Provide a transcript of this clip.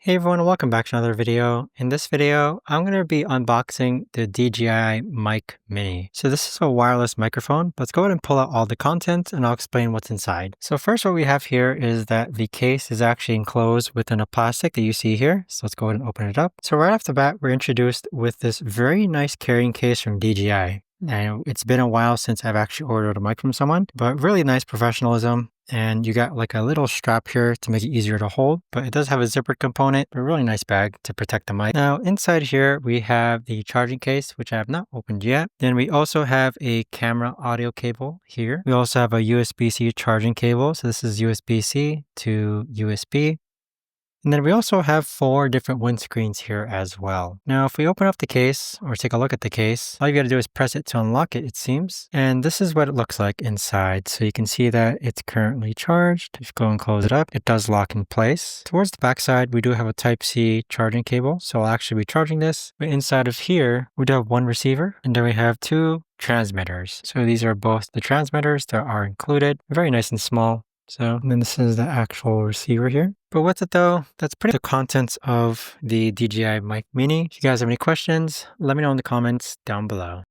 Hey everyone, welcome back to another video. In this video, I'm going to be unboxing the DJI Mic Mini. So this is a wireless microphone. Let's go ahead and pull out all the contents and I'll explain what's inside. So first what we have here is that the case is actually enclosed within a plastic that you see here. So let's go ahead and open it up. So right off the bat, we're introduced with this very nice carrying case from DJI. Now, it's been a while since I've actually ordered a mic from someone, but really nice professionalism. And you got like a little strap here to make it easier to hold, but it does have a zippered component, a really nice bag to protect the mic. Now, inside here, we have the charging case, which I have not opened yet. Then we also have a camera audio cable here. We also have a USB-C charging cable. So this is USB-C to USB. And then we also have 4 different windscreens here as well. Now, if we open up the case or take a look at the case, all you gotta do is press it to unlock it, it seems. And this is what it looks like inside. So you can see that it's currently charged. If you go and close it up, it does lock in place. Towards the back side, we do have a Type-C charging cable. So I'll actually be charging this. But inside of here, we do have 1 receiver, and then we have 2 transmitters. So these are both the transmitters that are included. Very nice and small. So, and then this is the actual receiver here. But what's it though? That's pretty much the contents of the DJI Mic Mini. If you guys have any questions, let me know in the comments down below.